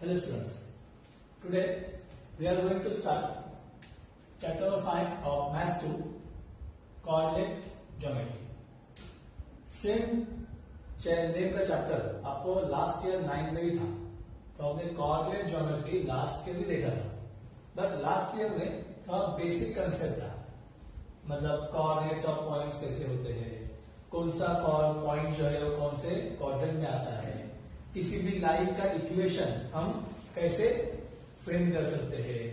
Hello students, today we are going to start chapter 5 of Maths 2, coordinate geometry. Same name का chapter आपको last year 9 में भी था, तो हमने कोऑर्डिनेट ज्योमेट्री लास्ट ईयर भी देखा था, बट लास्ट ईयर में थोड़ा बेसिक कंसेप्ट था, मतलब कोऑर्डिनेट्स ऑफ पॉइंट्स कैसे होते हैं, कौन सा पॉइंट जो है वो कौन से क्वाड्रेंट में आता है, किसी भी लाइन का इक्वेशन हम कैसे फ्रेम कर सकते हैं,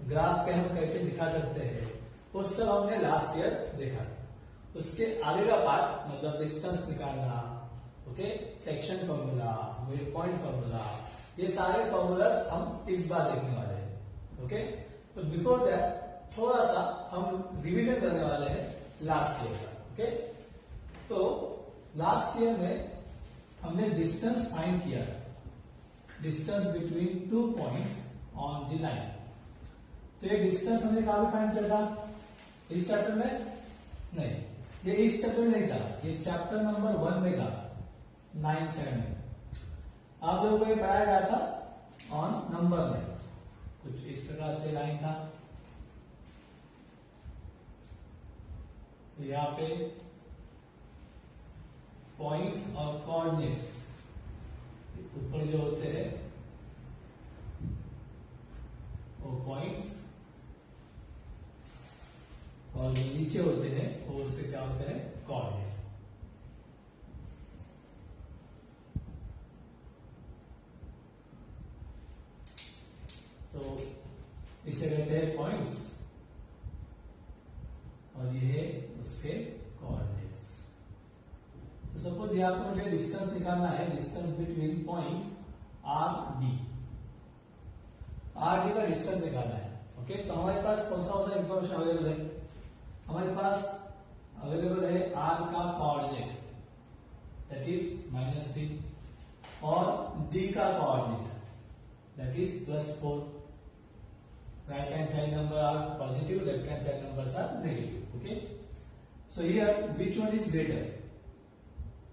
ग्राफ पे हम कैसे दिखा सकते हैं, वो सब हमने लास्ट ईयर देखा। उसके आगे का पार्ट मतलब डिस्टेंस निकालना, okay, section formula, mid point formula, ये सारे फॉर्मूलाज हम इस बार देखने वाले हैं। ओके, तो बिफोर दैट थोड़ा सा हम रिवीजन करने वाले हैं लास्ट ईयर का। ओके, तो लास्ट ईयर में हमने डिस्टेंस फाइंड किया, distance between two points on the line. तो ये डिस्टेंस हमने कहां पे फाइंड किया था? इस चैप्टर में नहीं, ये इस चैप्टर में नहीं था, ये चैप्टर नंबर 1 में था, 9-7 में आप लोगों को ये पढ़ाया गया था ऑन नंबर में। कुछ इस प्रकार से लाइन था, तो यहाँ पे पॉइंट्स और कोऑर्डिनेट्स ऊपर जो होते हैं वो पॉइंट्स, और जो नीचे होते हैं वो उससे क्या होते हैं? कोऑर्डिनेट। तो इसे कहते हैं पॉइंट्स और ये है उसके कोऑर्डिनेट्स। तो सपोज यहां पर मुझे डिस्टेंस निकालना है, distance between point R D का डिस्टेंस निकालना है। ओके, तो हमारे पास कौन सा इंफॉर्मेशन अवेलेबल है? हमारे पास अवेलेबल है आर का कोऑर्डिनेट दैट इज -3 और डी का coordinate that is +4। Right hand side number are positive, left hand side numbers are negative. Okay, so here which one is greater?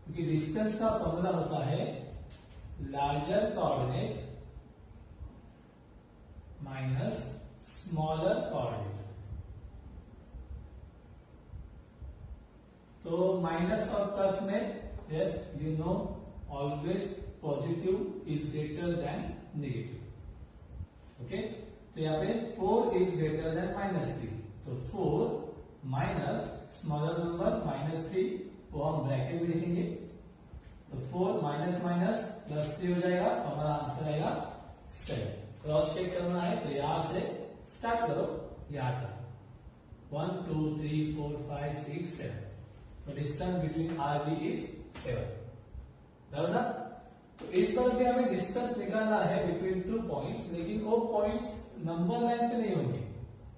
क्योंकि डिस्टेंस का formula होता है larger coordinate minus smaller coordinate. तो minus और plus में yes you know always positive is greater than negative. Okay, तो यहाँ पे 4 इज ग्रेटर देन -3, तो 4 माइनस स्मॉलर नंबर -3 वो हम ब्रैकेट में लिखेंगे, तो 4 माइनस माइनस +3 हो जाएगा, तो हमारा आंसर आएगा 7। क्रॉस चेक करना है तो यहां से स्टार्ट करो, यहां का 1 2 3 4 5 6 7, तो distance between R B is 7, बराबर ना? तो इस तरह से हमें डिस्टेंस निकालना है बिटवीन टू पॉइंट्स, लेकिन वो पॉइंट्स नंबर लाइन पे नहीं होंगे,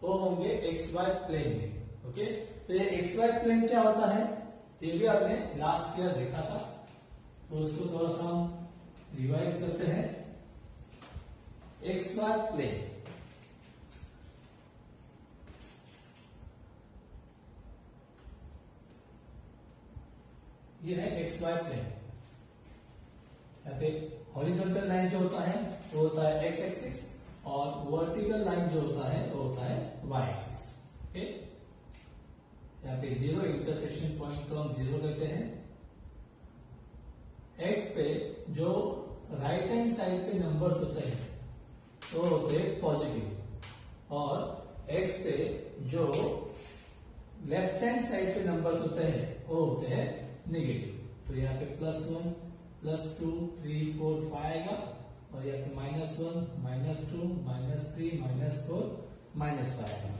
वो होंगे XY प्लेन में। ओके, तो ये XY प्लेन क्या होता है ये भी आपने लास्ट ईयर देखा था, तो उसको थोड़ा सा हम रिवाइज करते हैं। XY प्लेन ये है XY प्लेन। यहाँ पे हॉरिजॉन्टल लाइन जो होता है वो होता है एक्स एक्सिस, और वर्टिकल लाइन जो होता है वो होता है वाई एक्सिस। ओके, यहाँ पे 0 इंटरसेक्शन पॉइंट को हम 0 लेते हैं। एक्स पे जो राइट हैंड साइड पे नंबर्स होते हैं वो होते हैं पॉजिटिव, और एक्स पे जो लेफ्ट हैंड साइड पे नंबर्स होते हैं वो होते हैं नेगेटिव। तो यहाँ पे +1 +2 3 4 5 आएगा, और यहाँ पे -1 -2 -3 -4 -5 आएगा।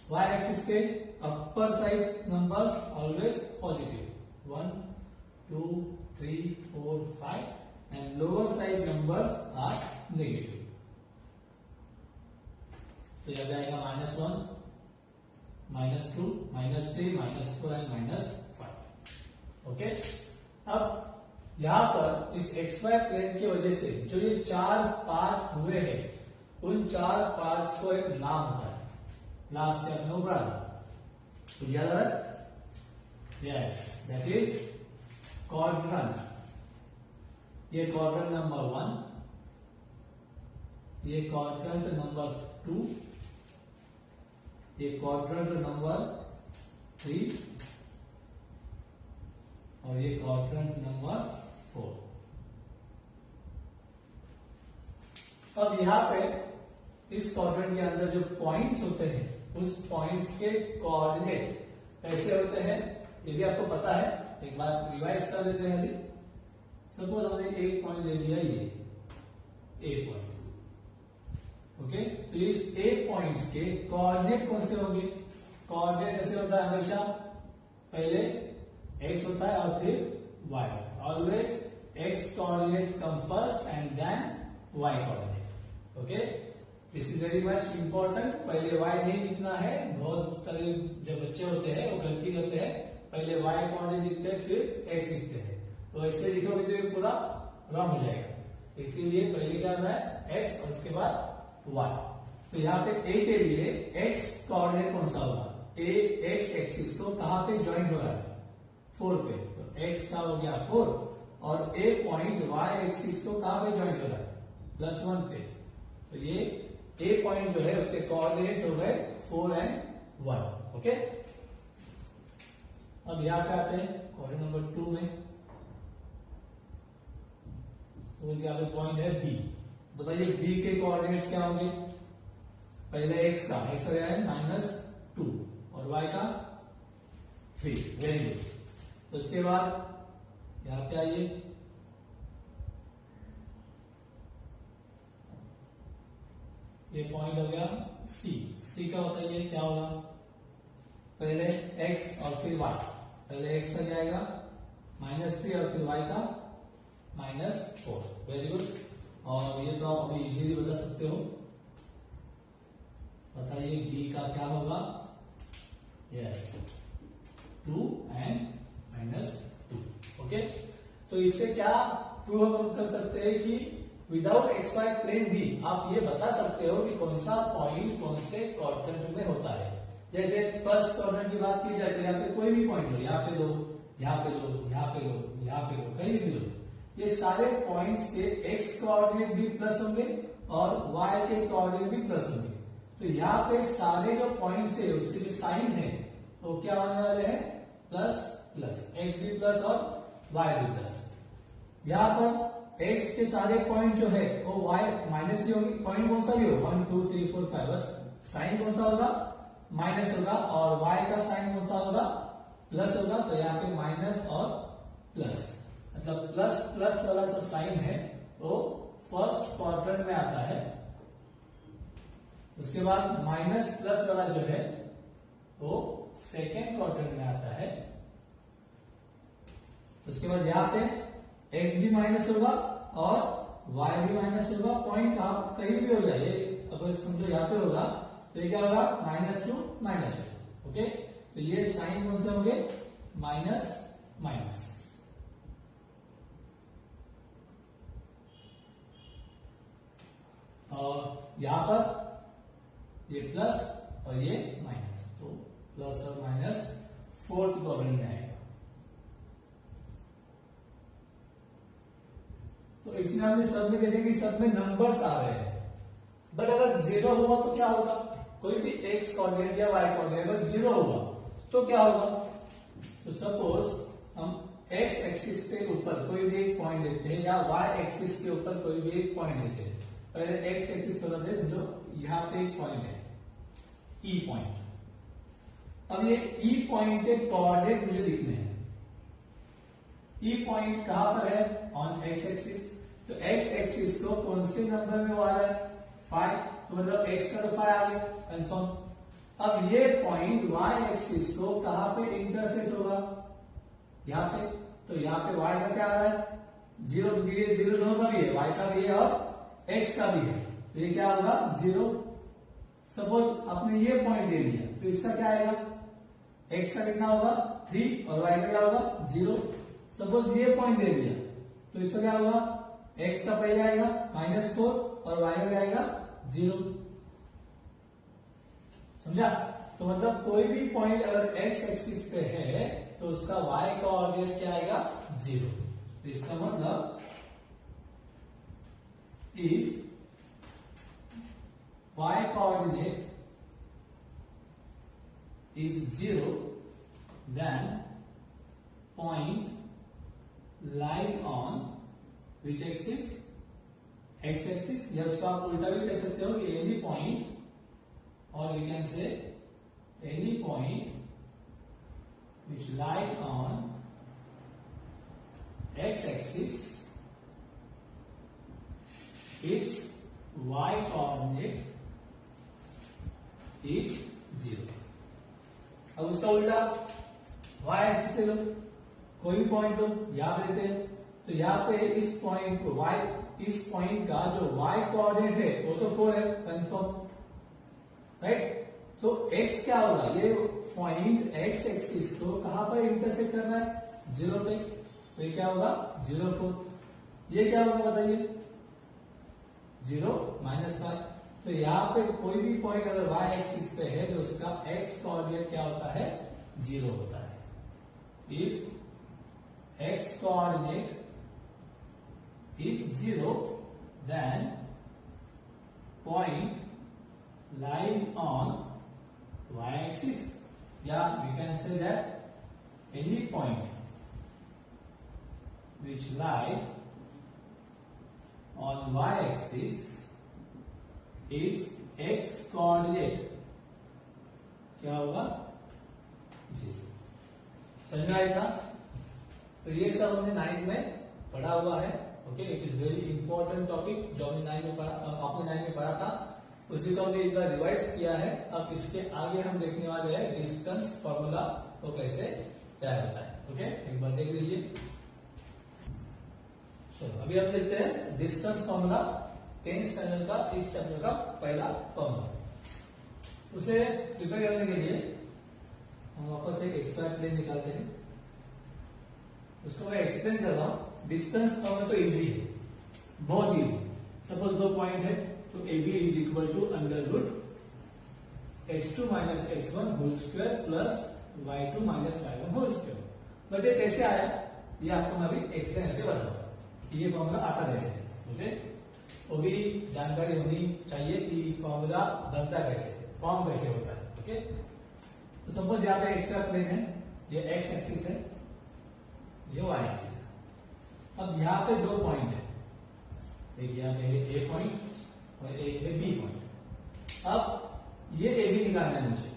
वाई एक्सिस पे upper side numbers always positive 1 2 3 4 5, and lower side numbers are negative. तो यह जाएगा -1 -2 -3 -4 एंड -5। ओके, अब यहां पर इस XY प्लेन की वजह से जो ये 4 पार्ट हुए हैं, उन 4 पार्ट्स को एक नाम होता है, लास्ट में आपने पढ़ा, तो याद है? Yes, that is quadrant. ये क्वाड्रेंट नंबर 1, ये क्वाड्रेंट नंबर 2, ये क्वाड्रेंट नंबर 3 और ये क्वाड्रेंट नंबर 4। अब यहां पे इस क्वाड्रेंट के अंदर जो पॉइंट्स होते हैं उस पॉइंट्स के कोऑर्डिनेट कैसे होते हैं ये भी आपको पता है। एक बार रिवाइज कर लेते हैं। अभी सपोज हमने एक पॉइंट ले लिया, ये ए पॉइंट। ओके, तो इस ए पॉइंट्स के कोऑर्डिनेट कौन से होंगे? कोऑर्डिनेट कैसे होता है? हमेशा पहले x होता है और फिर y। Always x coordinates come first and then y coordinate. Okay, this is very much important. पहले y नहीं लिखना है। बहुत सारे जो बच्चे होते हैं वो गलती करते हैं, पहले y कोऑर्डिनेट लिखते हैं फिर x लिखते हैं। तो ऐसे लिखोगे तो ये पूरा रॉन्ग हो जाएगा। इसीलिए पहले क्या होता है x और उसके बाद y। तो यहाँ पे a के लिए x कोऑर्डिनेट कौन सा होगा? a x एक्सिस को कहां पे ज्वाइन हो रहा है? 4 पे। तो x का हो गया 4 और a पॉइंट y एक्सिस को कहां पे ज्वाइन हो रहा है? +1 पे। तो ये a पॉइंट जो है उसके कोऑर्डिनेट्स हो गए 4 एंड 1। ओके, अब यहां पे आते हैं कोऑर्डिनेट नंबर 2 में। तो यहाँ पे पॉइंट है b। बताइए b के कोऑर्डिनेट्स क्या होंगे? पहले x का आ गया है -2 और y का 3। Very good. उसके बाद यहां पे आइए, ये पॉइंट हो गया c का बताइए क्या होगा? पहले x और फिर y। पहले x का जाएगा -3 और फिर y का -4। Very good. और ये तो आप अभी इजीली बता सकते हो। बताइए d का क्या होगा? Yes, 2 and -2। ओके, तो इससे क्या प्रूव कर सकते हैं कि विदाउट XY प्लेन भी आप ये बता सकते हो कि कौन सा पॉइंट कौन से क्वाड्रेंट में होता है। जैसे फर्स्ट क्वाड्रेंट की बात की जाए तो यहाँ पे कोई भी पॉइंट लो, यहाँ पे लो, यहाँ पे लो, यहाँ पे लो, यहाँ पे लो, कहीं भी लो, ये सारे पॉइंट्स के x कोऑर्डिनेट भी प्लस होंगे और y के कोऑर्डिनेट भी प्लस होंगे। तो यहाँ पे सारे जो पॉइंट्स है उसके जो साइन है वो क्या होने वाले हैं? प्लस प्लस, x भी प्लस और y भी प्लस। यहाँ पर x के सारे पॉइंट जो है वो y माइनस ही होंगे। पॉइंट कौन सा भी हो, 1 2 3 4 5, साइन कौन सा होगा? माइनस होगा। और y का साइन कौन सा होगा? प्लस होगा। तो यहाँ पे माइनस और प्लस, मतलब प्लस प्लस वाला जो साइन है वो फर्स्ट क्वाड्रेंट में आता है। उसके बाद माइनस प्लस वाला जो है वो सेकेंड क्वाड्रेंट में आता है। उसके बाद यहाँ पे x भी माइनस होगा और y भी माइनस होगा। पॉइंट कहीं भी हो जाए, अगर समझो यहाँ पे होगा तो ये क्या होगा? -2 -2। ओके, तो ये साइन कौन से होंगे? Minus minus. और यहां पर ये प्लस और ये माइनस, तो प्लस और माइनस फोर्थ क्वाड्रेंट में आएगा। तो इसमें हमने सब में देखें कि सब में नंबर्स आ रहे हैं, बट अगर 0 हुआ तो क्या होगा? कोई भी x कोऑर्डिनेट या y कोऑर्डिनेट अगर 0 हुआ तो क्या होगा? तो सपोज हम x एक्सिस के ऊपर कोई भी एक पॉइंट लेते हैं या y एक्सिस के ऊपर कोई भी एक पॉइंट लेते हैं। पहले x एक्सिस पर लेते हैं, जो यहाँ पे एक पॉइंट है E पॉइंट। अब ये E पॉइंट के कोऑर्डिनेट मुझे लिखने हैं। E पॉइंट कहां पर है? On x axis. तो x एक्सिस को कौन से नंबर में वो आ रहा है? 5। तो मतलब x का तो 5 आ गया, कंफर्म। अब ये पॉइंट y एक्सिस को कहां पे इंटरसेक्ट होगा? यहाँ पे। तो यहाँ पे y का क्या आ रहा है? 0, क्योंकि ये 0 दोनों का भी है, y का भी है और x का भी है। तो ये क्या होगा? 0। सपोज आपने ये पॉइंट ले लिया तो इसका क्या आएगा? x का कितना होगा? 3 और y का क्या होगा? 0। सपोज ये पॉइंट ले लिया तो इसका क्या होगा? x का पहले आएगा -4 और y का क्या आएगा? 0। समझा? तो मतलब कोई भी पॉइंट अगर x एक्सिस पे है तो उसका y कोऑर्डिनेट क्या आएगा? 0। तो इसका मतलब if y coordinate is 0, then point lies on which axis? X axis. या उसको आप उल्टा भी कह सकते हो कि any point, or we can say any point which lies on x axis, its y coordinate is 0. अब उसका उल्टा y एक्सिस ले लो, कोई भी पॉइंट हो, यहां पे लेते हैं तो यहाँ पे इस पॉइंट को इस पॉइंट का जो y कोऑर्डिनेट है वो तो 4 है, कंफर्म, राइट? तो x क्या होगा? ये पॉइंट x एक्सिस को कहां पर इंटरसेक्ट करना है? 0 पे, तो ये क्या होगा? 0, 4. ये क्या होगा बताइए? 0 -5. तो यहाँ पे कोई भी पॉइंट अगर y एक्सिस पे है तो उसका x कोऑर्डिनेट क्या होता है? 0 होता है. If x coordinate is 0, then point lies on y axis. Yeah, we can say that any point which lies on y axis is x coordinate क्या होगा? 0. समझ में आएगा? तो ये सब हमने 9 में पढ़ा हुआ है. Okay, it is very important topic जो हमने 9 में पढ़ा, आपने 9 में पढ़ा था, उसी को हमने एक बार रिवाइज किया है. अब इसके आगे हम देखने वाले हैं डिस्टेंस फॉर्मूला वो कैसे तैयार होता है. ओके, एक बार देख लीजिए. चलो अभी हम देखते हैं डिस्टेंस फॉर्मूला, 10th स्टैंडर्ड का इस चैप्टर का पहला फॉर्मूला. उसे प्रिपेयर करने के लिए हम वापस एक एक्स्ट्रा प्लेन निकालते हैं. उसको मैं एक्सप्लेन कर रहा हूं. डिस्टेंस फॉर्मूला तो इजी है, बहुत इजी. सपोज 2 पॉइंट है तो AB is equal to under root x2 minus x1 whole square plus y2 minus y1 whole square. But ये कैसे आया ये आपको मैं अभी एक्सप्लेन करके बताऊंगा. ये फॉर्मूला आता कैसे है. ओके, वो भी जानकारी होनी चाहिए कि फॉर्मूला बनता कैसे, फॉर्म कैसे होता है. ओके, तो सपोज यहाँ पे एक्स्ट्रा प्लेन है, ये x एक्सिस है, ये y एक्सिस है. अब यहाँ पे 2 पॉइंट है, एक यहाँ पे A पॉइंट और एक है B पॉइंट. अब ये AB निकालना है मुझे,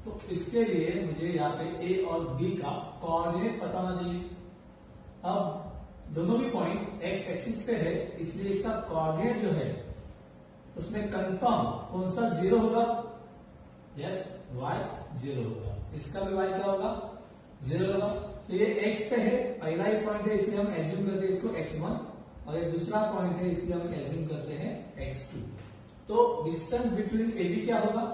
तो इसके लिए मुझे यहाँ पे A और B का कोऑर्डिनेट पता होना चाहिए. अब दोनों भी पॉइंट x एक्सिस पे है, इसलिए इसका कोऑर्डिनेट जो है उसमें कंफर्म कौन सा 0 होगा? यस, y 0 होगा. इसका भी y क्या होगा? 0 होगा. तो ये x पे है, पहला ही पॉइंट है इसलिए हम एज्यूम करते हैं इसको x1, और ये दूसरा पॉइंट है इसलिए हम एज्यूम करते हैं x2. तो डिस्टेंस बिटवीन AB क्या होगा?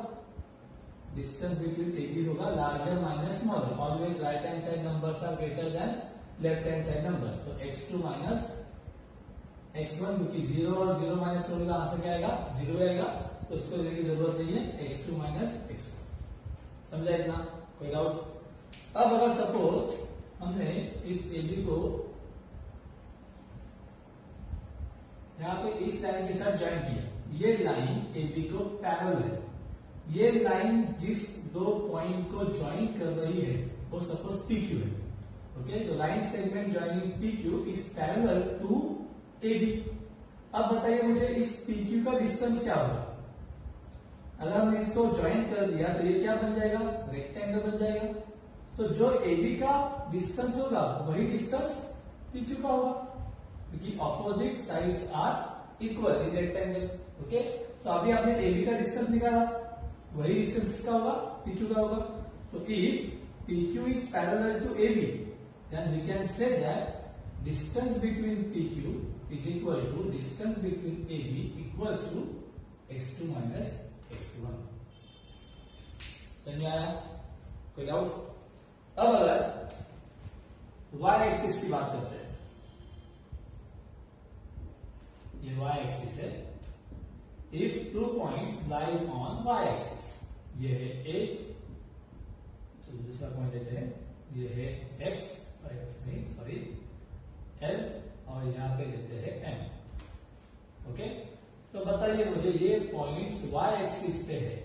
डिस्टेंस बिटवीन AB होगा larger minus smaller. Always right hand side numbers are greater than left hand side numbers. तो x2 माइनस x1, क्योंकि 0 और 0 माइनस होगा, आंसर क्या आएगा? 0 आएगा. तो उसको लेने की जरूरत नहीं है. x2 minus x1. समझा इतना? कोई डाउट? अब अगर सपोज हमने इस AB को यहाँ पे इस लाइन के साथ ज्वाइन किया, ये लाइन AB को पैरेलल है. ये लाइन जिस 2 पॉइंट को ज्वाइन कर रही है वो सपोज PQ है. ओके, तो line segment joining PQ is parallel to AB. अब बताइए मुझे इस PQ का डिस्टेंस क्या होगा? अगर हमने इसको ज्वाइन कर दिया तो ये क्या बन जाएगा? रेक्टेंगल बन जाएगा. तो जो AB का डिस्टेंस होगा वही डिस्टेंस PQ का होगा, क्योंकि opposite sides are equal in rectangle. Okay, तो अभी आपने AB का डिस्टेंस निकाला, वही डिस्टेंस का होगा, PQ का होगा. तो if PQ is parallel to AB, then we can say that distance between PQ is equal to distance between AB equals to x2 minus x1. समझ आया? कोई डाउट? अब अगर y एक्सिस की बात करते हैं, ये y एक्सिस है. If 2 points lies on y axis, ये है A, तो दूसरा पॉइंट लेते हैं, ये है x L, और यहां पे लेते हैं M. ओके, तो बताओ बताइए मुझे ये पॉइंट्स y एक्सिस पे है,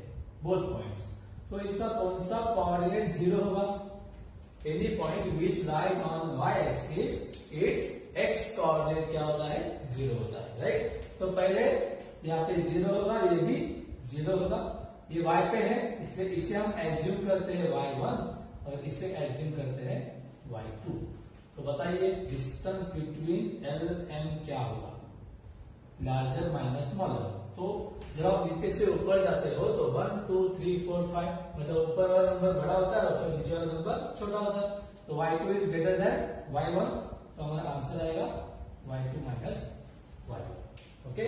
बोथ पॉइंट्स, तो इसका कौन सा कोऑर्डिनेट जीरो होगा? Any point which lies on y axis it's x coordinate क्या होता है? जीरो होता है, राइट? तो पहले यहाँ पे जीरो होगा, ये भी जीरो होगा, ये y पे है इसलिए इसे हम एज्यूम करते हैं y1 और इसे एज्यूम करते हैं y2। तो बताइए डिस्टेंस बिटवीन L M क्या होगा? Larger minus smaller. तो जब आप नीचे से ऊपर जाते हो तो 1 2 3 4 5 मतलब ऊपर वाला नंबर बड़ा होता है और नीचे वाला नंबर छोटा होता है। तो y2 is greater then y1, तो हमारा आंसर आएगा y2 माइनस y1। ओके,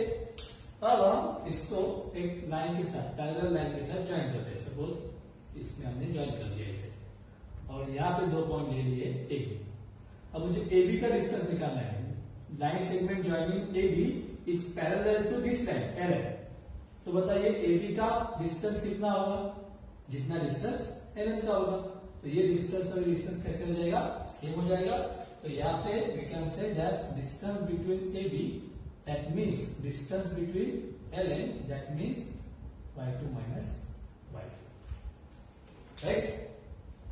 अब हम इसको एक लाइन के साथ, पैरेलल लाइन के साथ ज्वाइन करते हैं। सपोज इसमें हमने ज्वाइन कर दिया इसे और यहाँ पे दो पॉइंट ले लिए ए बी। अब मुझे ए बी का डिस्टेंस निकालना है। Line segment joining A B is parallel to this line L N. तो बताइए ए बी का डिस्टेंस कितना होगा? जितना डिस्टेंस एल एन का होगा। तो ये डिस्टेंस और डिस्टेंस कैसे हो जाएगा? सेम हो जाएगा। तो यहाँ पे we can say that distance between A B that means distance between L N that means y2 minus y2, right?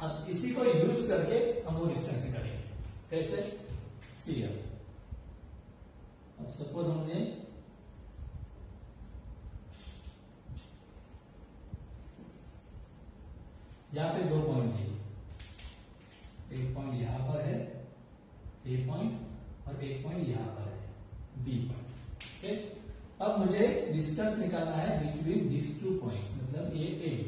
अब इसी को यूज करके हम वो डिस्टेंस निकालेंगे। कैसे? सी अब सपोज हमने यहां पे दो पॉइंट लिए, एक पॉइंट यहां पर है ए पॉइंट और एक पॉइंट यहां पर है बी पॉइंट। ओके, अब मुझे डिस्टेंस निकालना है बिटवीन दिस टू पॉइंट्स, मतलब ये ए बी।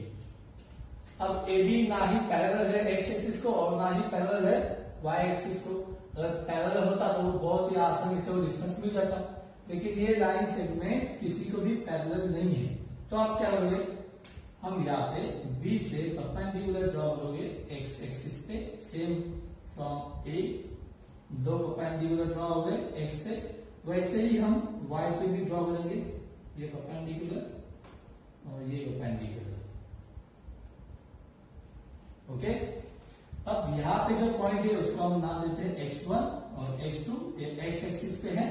अब ए बी ना ही पैरेलल है एक्स एक्सिस को और ना ही पैरेलल है वाई एक्सिस को। अगर पैरेलल होता तो वो बहुत ही आसानी से वो डिस्टेंस मिल जाता, लेकिन ये लाइन सेगमेंट किसी को भी पैरेलल नहीं है। तो आप क्या करोगे? हम यहाँ पे बी से परपेंडिकुलर ड्रॉ करोगे एक्स एक्सिस पे, सेम फ्रॉम ए दो परपेंडिकुलर ड्रॉ हो गए एक्स पे, वैसे ही हम वाई पे भी ड्रॉ करेंगे, ये परपेंडिकुलर और ये परपेंडिकुलर। ओके, अब यहाँ पे जो पॉइंट है उसको हम नाम देते हैं x1 और x2। ये x एक्सिस पे है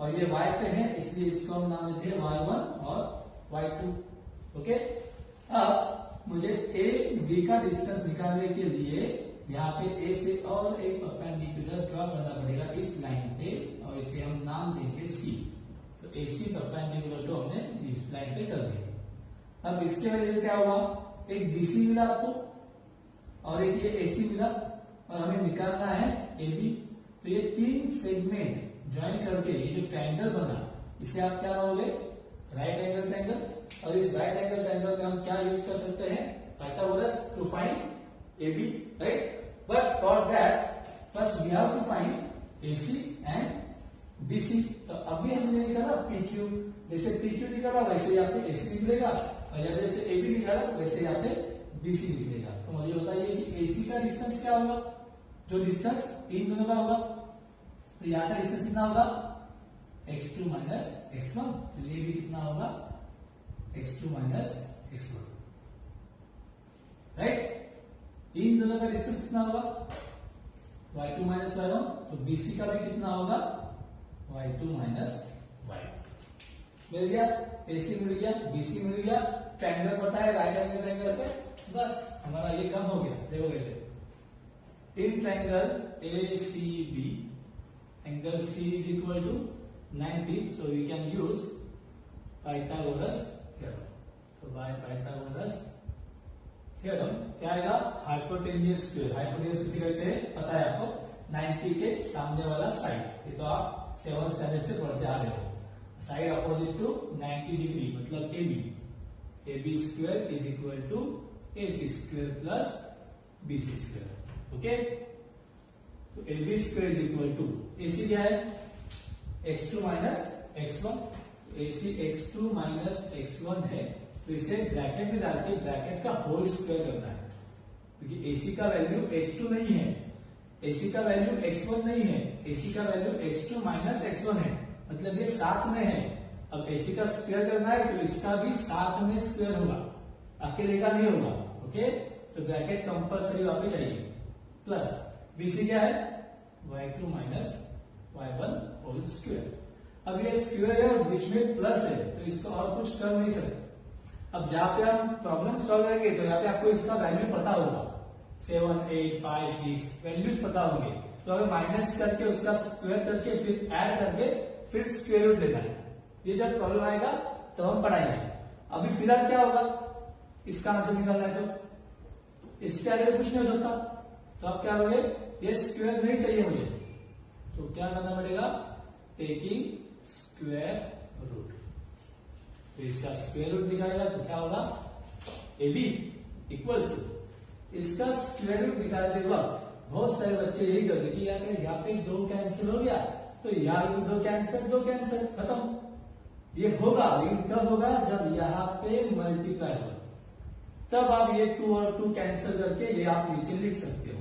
और ये y पे है, इसलिए इसको हम नाम देते हैं y1 और y2। ओके, अब मुझे a b का डिस्टेंस निकालने के लिए यहाँ पे a से और एक परपेंडिकुलर ड्रॉ करना पड़ेगा इस लाइन पे और इसे हम नाम देंगे c। तो AC परपेंडिकुलर ड्रॉ हमने इस लाइन पे कर दिया। अब इसके वजह से क्या हुआ? एक BC मिला आपको और एक ये AC मिला और हमें निकालना है AB। तो ये तीन सेगमेंट ज्वाइन करके ये जो ट्रायंगल बना, इसे आप क्या कहोगे? Right angle triangle. और इस राइट एंगल ट्रायंगल में हम क्या यूज कर सकते हैं? Pythagoras to find AB, right? But for that first we have to find AC and BC। तो अभी हमने निकाला PQ, जैसे PQ निकाला वैसे यहाँ पे AC निकलेगा और यहाँ पे जैसे AB निकाला वैसे यहाँ पे BC निकलेगा। तो मुझे बताइए कि AC का डिस्टेंस क्या होगा? जो डिस्टेंस इन दोनों का होगा, तो यहाँ का डिस्टेंस कितना होगा? x2 minus x1। तो ये भी कितना होगा? x2 minus x1, right? इन दोनों का डिस्टेंस कितना होगा? y2 minus y1। तो BC का भी कितना होगा? y2 minus y1। मिल गया, AC मिल गया, BC मिल गया, ट्रायंगल पता है राइट एंगल ट्रायंगल पे, बस हमारा ये काम हो गया। देखो कैसे, in triangle ACB angle C is equal to 90, so we can use Pythagoras theorem. तो बाय पाइथागोरस थ्योरम क्या आएगा? Hypotenuse square. हाइपोटेन्यूज किसे कहते हैं पता है आपको? 90 के सामने वाला साइड। ये तो आप 7th स्टैंडर्ड से पढ़ते आ रहे हो। साइड अपोजिट टू 90 डिग्री मतलब AB square is equal to AC square plus BC square. Okay, तो AB square is equal to AC क्या है? x2 minus x1। AC x2 minus x1 है, तो इसे ब्रैकेट में डाल के ब्रैकेट का होल स्क्वायर करना है, क्योंकि AC का वैल्यू x2 नहीं है, AC का वैल्यू x1 नहीं है, AC का वैल्यू x2 माइनस x1 है, मतलब ये साथ में है। अब AC का स्क्वायर करना है तो इसका भी साथ में स्क्वायर होगा, अकेले का नहीं होगा। ओके, तो ब्रैकेट कंपलसरी वहां पे चाहिए। प्लस BC क्या है? y2 minus y1 whole square. अब ये स्क्वायर है और बीच में प्लस है, तो इसको और कुछ कर नहीं सकते। अब जहां पे हम प्रॉब्लम सॉल्व करेंगे तो यहाँ पे आपको इसका वैल्यू पता होगा, 7, 8, 5, 6 वैल्यूज पता होंगे। तो हमें माइनस करके उसका स्क्वायर करके फिर ऐड करके फिर स्क्वायर रूट लेना है। ये जब प्रॉब्लम आएगा तो हम पढ़ाएंगे। अभी फिलहाल क्या होगा, इसका आंसर निकालना है तो इसके आगे कुछ नहीं हो सकता, तो आप क्या करोगे, ये स्क्वायर नहीं चाहिए मुझे, तो क्या करना पड़ेगा, टेकिंग स्क्वायर रूट। तो इसका स्क्वायर रूट निकालेगा तो क्या होगा, ए बी इक्वल्स टू, इसका स्क्वायर रूट निकालते वक्त बहुत सारे बच्चे यही करते कि यार यहाँ पे 2 कैंसिल हो गया तो यहाँ भी 2 कैंसिल खत्म। ये होगा, लेकिन कब होगा, जब यहाँ पे मल्टीप्लाई होगा, तब आप ये 2 और 2 कैंसिल करके ये आप नीचे लिख सकते हो।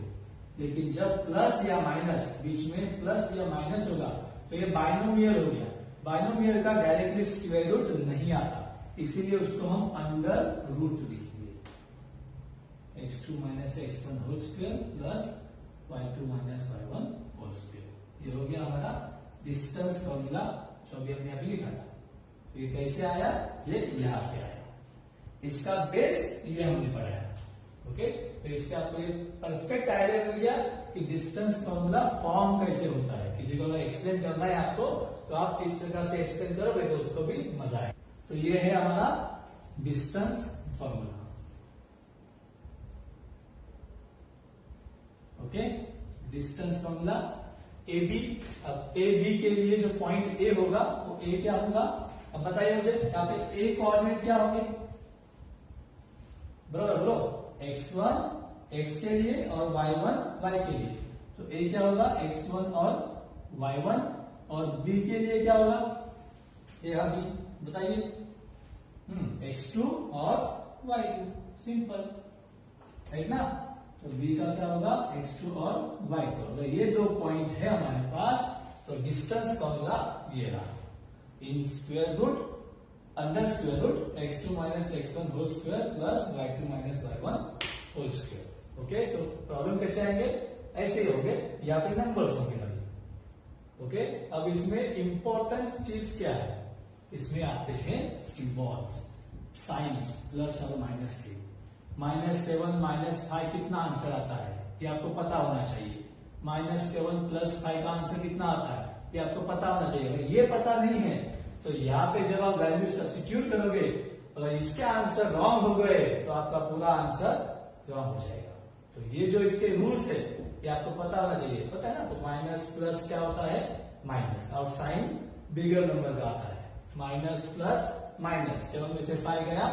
लेकिन जब प्लस या माइनस, बीच में प्लस या माइनस होगा तो ये बाइनोमियल हो गया। बाइनोमियल का डायरेक्टली स्क्वायर रूट नहीं आता, इसीलिए उसको हम अंडर रूट लिखेंगे। x2 minus x1 whole square plus y2 minus y1 whole square. ये हो गया हमारा डिस्टेंस फॉर्मूला जो अभी हमने अभी लिखा था। तो ये कैसे आया, ये यहां से आया, इसका बेस ये हमने पढ़ाया। ओके, तो इससे आपको ये परफेक्ट आइडिया मिल गया कि डिस्टेंस फॉर्मूला फॉर्म कैसे होता है। किसी को अगर एक्सप्लेन करना है आपको तो आप इस प्रकार से एक्सप्लेन करोगे तो उसको भी मजा आए। तो ये है हमारा distance formula. Okay, distance formula A B. अब ए बी के लिए जो पॉइंट ए होगा वो ए क्या होगा, अब बताइए मुझे, यहाँ पे ए कोऑर्डिनेट क्या होंगे, बराबर बोलो, x1 x के लिए और y1 y के लिए। तो a क्या होगा, x1 और y1, और b के लिए क्या होगा, a b, बताइए, x2 और y2, सिंपल, राइट ना। तो b का क्या होगा, x2 और y2। अगर ये 2 पॉइंट है हमारे पास तो डिस्टेंस फॉर्मूला ये रहा, in square root under square root x2 minus x1 whole square plus y2 minus y1 whole square. Okay, तो प्रॉब्लम कैसे आएंगे, ऐसे ही होंगे, यहाँ पे नंबर्स होंगे अभी। ओके, अब इसमें इंपॉर्टेंट चीज क्या है, इसमें आते हैं सिंबल्स, साइंस प्लस और माइनस के। -7 -5 कितना आंसर आता है ये आपको पता होना चाहिए। -7 + 5 का आंसर कितना आता है ये आपको पता होना चाहिए। अगर ये पता नहीं है तो यहाँ पे जब आप वैल्यू सब्स्टिट्यूट करोगे तो इसके आंसर रॉन्ग हो गए तो आपका पूरा आंसर रॉन्ग हो जाएगा। तो ये जो इसके रूल्स है ये आपको पता होना चाहिए, पता है ना। तो माइनस प्लस क्या होता है, माइनस, और साइन बिगर नंबर का आता है, माइनस प्लस माइनस, 7 में से 5 गया,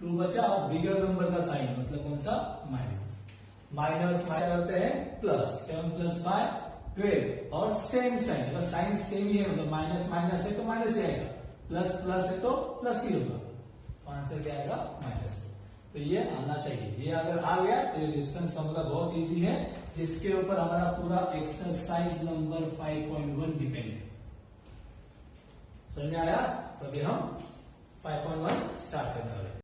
2 बचा, और बिगर नंबर का साइन मतलब कौन सा, माइनस। माइनस करते हैं प्लस, 7 + 5 12, और सेम साइन, अगर साइन सेम ही है मतलब माइनस माइनस है तो माइनस ही आएगा, प्लस प्लस है तो प्लस ही होगा, तो आंसर क्या आएगा, -2। तो ये आना चाहिए, ये अगर आ गया तो ये डिस्टेंस फॉर्मूला बहुत इजी है, जिसके ऊपर हमारा पूरा एक्सरसाइज नंबर 5.1 डिपेंड है। समझ में आया, तो अभी हम 5.1 स्टार्ट करने वाले हैं।